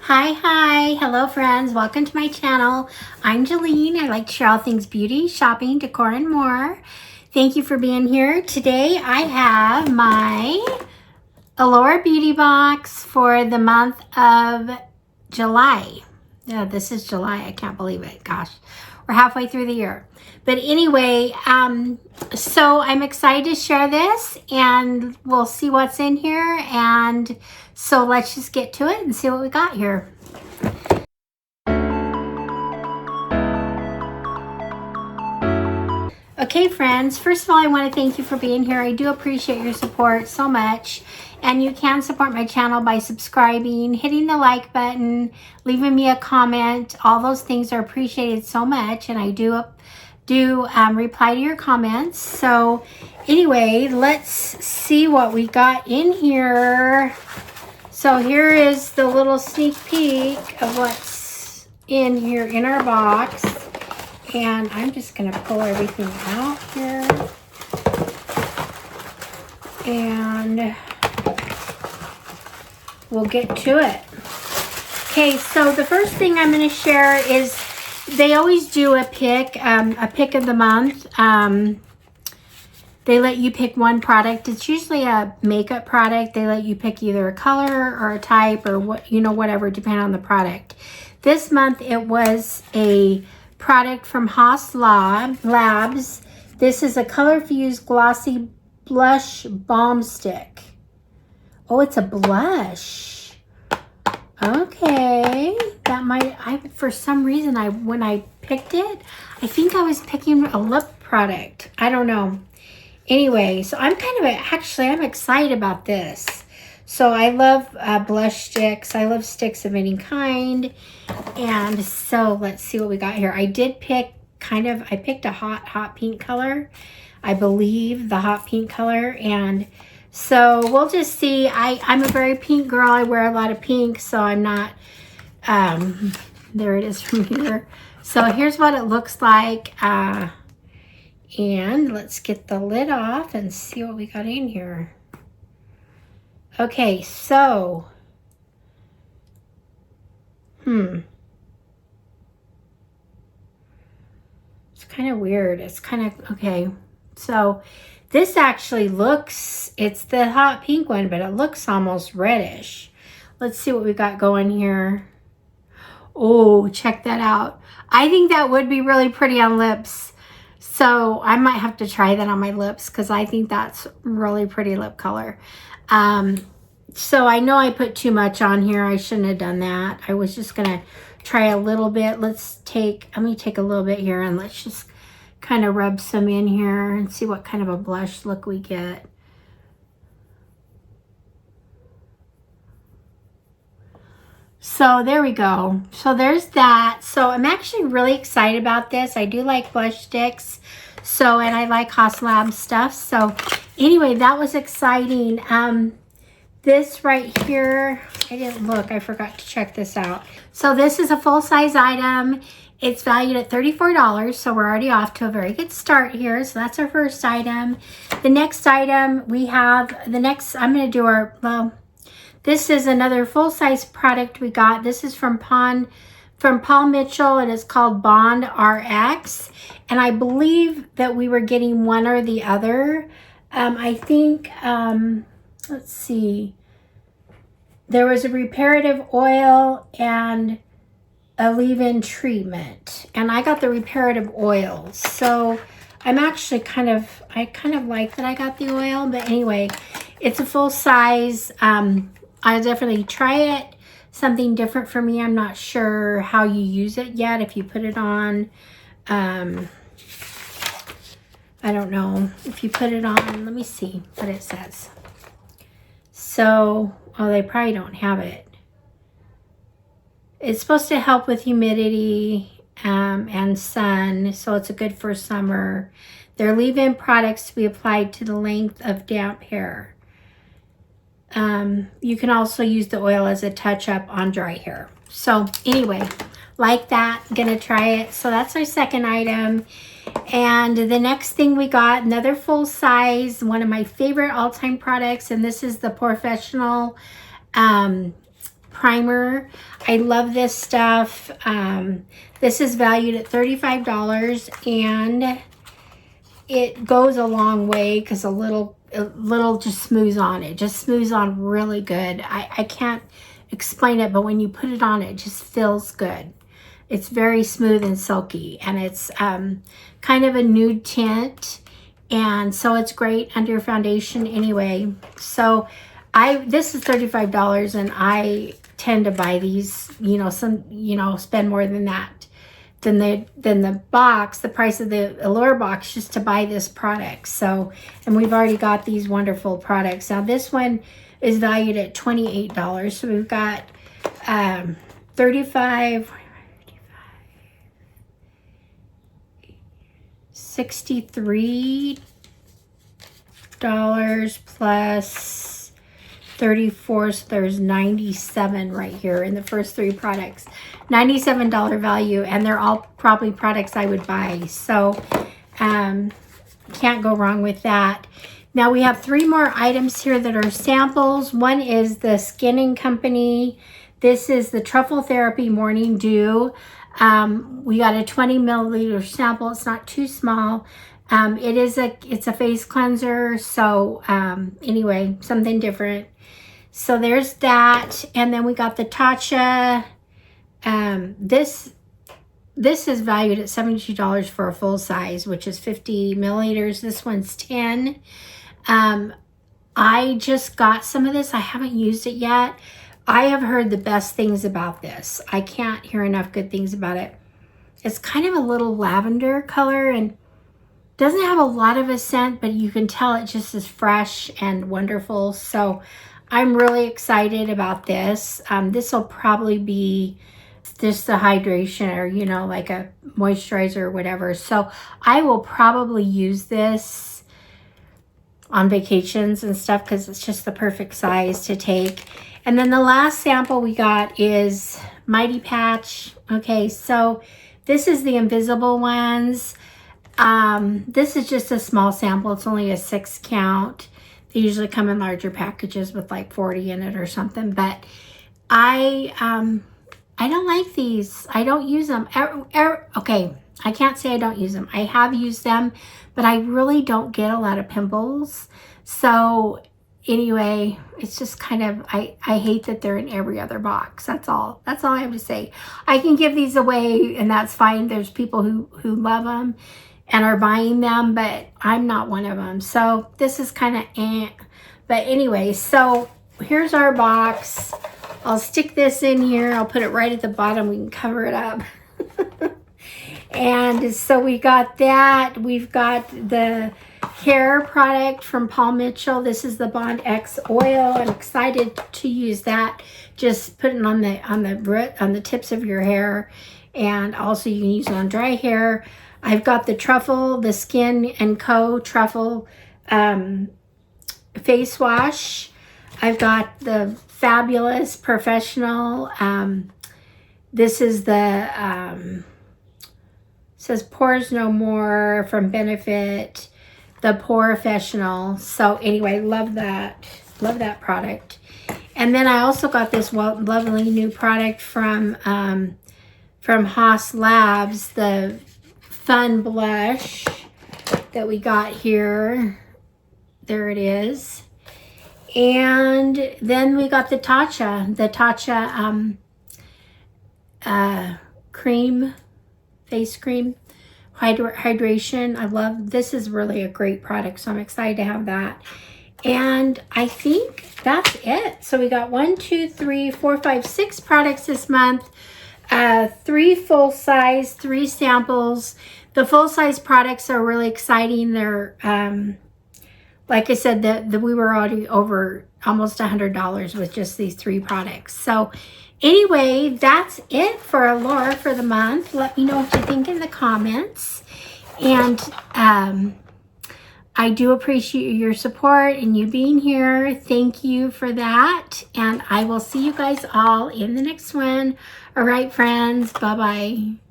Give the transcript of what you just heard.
Hi, hello friends, welcome to my channel. I'm Jolene. I like to share all things beauty, shopping, decor, and more. Thank you for being here. Today I have my Allure Beauty Box for the month of July. Yeah, this is July. I can't believe it. Gosh, we're halfway through the year. But anyway, so I'm excited to share this and we'll see what's in here. And so let's just get to it and see what we got here. Okay, friends, first of all, I want to thank you for being here. I do appreciate your support so much. And you can support my channel by subscribing, hitting the like button, leaving me a comment. All those things are appreciated so much. And I do reply to your comments. So anyway, let's see what we got in here. So here is the little sneak peek of what's in here in our box. And I'm just going to pull everything out here. And we'll get to it. Okay, so the first thing I'm going to share is they always do a pick of the month. They let you pick one product. It's usually a makeup product. They let you pick either a color or a type or whatever, depending on the product. This month it was a product from Haas Labs. This is a color fused glossy blush balm stick. Oh, it's a blush. Okay, that might, for some reason, when I picked it, I think I was picking a lip product. I don't know. Anyway, so I'm I'm excited about this. So I love blush sticks. I love sticks of any kind. And so let's see what we got here. I did pick I picked a hot pink color. I believe the hot pink color. And so we'll just see. I'm a very pink girl. I wear a lot of pink, so I'm not, there it is from here. So here's what it looks like. And let's get the lid off and see what we got in here. Okay, so, it's kind of weird. It's kind of, okay. So this actually looks, it's the hot pink one, but it looks almost reddish. Let's see what we got going here. Oh, check that out. I think that would be really pretty on lips. So I might have to try that on my lips because I think that's really pretty lip color. So I know I put too much on here. I shouldn't have done that. I was just going to try a little bit. Let me take a little bit here and let's just kind of rub some in here and see what kind of a blush look we get. So there we go. So there's that. So I'm actually really excited about this. I do like blush sticks. So, and I like Haas Labs stuff. So anyway, that was exciting. This right here, I didn't look. I forgot to check this out. So this is a full-size item. It's valued at $34. So we're already off to a very good start here. So that's our first item. The next item we have, I'm going to do our, this is another full-size product we got. This is from Paul Mitchell, and it's called Bond RX. And I believe that we were getting one or the other. I think, let's see. There was a reparative oil and a leave-in treatment. And I got the reparative oil. So I'm actually I kind of like that I got the oil. But anyway, it's a full size. I'll definitely try it. Something different for me. I'm not sure how you use it yet. If you put it on, I don't know. If you put it on, let me see what it says. So, oh, they probably don't have it. It's supposed to help with humidity and sun. So it's a good for summer. They're leave-in products to be applied to the length of damp hair. You can also use the oil as a touch-up on dry hair. So anyway, like that, gonna try it. So that's our second item. And the next thing we got, another full size, one of my favorite all-time products, and this is the Professional primer. I love this stuff. This is valued at $35, and it goes a long way because a little just smooths on. It just smooths on really good. I can't explain it, but when you put it on, it just feels good. It's very smooth and silky, and it's kind of a nude tint, and so it's great under your foundation anyway. So this is $35, and I tend to buy these, you know, spend more than that, than the box, the price of the Allure box, just to buy this product. So, and we've already got these wonderful products. Now this one is valued at $28. So we've got 63 dollars plus 34, so there's 97 right here in the first three products. $97 value, and they're all probably products I would buy. So can't go wrong with that. Now we have 3 more items here that are samples. One is the Skin & Company. This is the Truffle Therapy Morning Dew. We got a 20 milliliter sample. It's not too small. It's a face cleanser. So anyway, something different. So there's that. And then we got the Tatcha. This is valued at $72 for a full size, which is 50 milliliters. This one's 10. I just got some of this. I haven't used it yet. I have heard the best things about this. I can't hear enough good things about it. It's kind of a little lavender color and doesn't have a lot of a scent, but you can tell it just is fresh and wonderful. So I'm really excited about this. This will probably be just the hydration, or, you know, like a moisturizer or whatever. So I will probably use this on vacations and stuff because it's just the perfect size to take. And then the last sample we got is Mighty Patch. Okay, so this is the invisible ones. This is just a small sample. It's only a 6 count. They usually come in larger packages with like 40 in it or something. But I don't like these. I don't use them. Okay, I can't say I don't use them. I have used them, but I really don't get a lot of pimples. So anyway, it's just kind of, I hate that they're in every other box. That's all I have to say. I can give these away and that's fine. There's people who love them and are buying them, but I'm not one of them. So this is kind of But anyway, so here's our box. I'll stick this in here. I'll put it right at the bottom. We can cover it up. And so we got that. We've got the hair product from Paul Mitchell. This is the Bond X oil. I'm excited to use that. Just put it on the tips of your hair, and also you can use it on dry hair. I've got the Truffle, the Skin & Co. Truffle face wash. I've got the Fabulous Professional. This is the says Pores No More from Benefit, the Professional. So anyway, love that product. And then I also got this lovely new product from Haas Labs, the Fun Blush that we got here. There it is. And then we got the Tatcha cream, face cream, hydration. I love this. Is really a great product, so I'm excited to have that. And I think that's it. So we got 1, 2, 3, 4, 5, 6 products this month. 3 full size, 3 samples. The full size products are really exciting. They're like I said, we were already over almost $100 with just these 3 products. So anyway, that's it for Allure for the month. Let me know what you think in the comments. And I do appreciate your support and you being here. Thank you for that. And I will see you guys all in the next one. All right, friends. Bye-bye.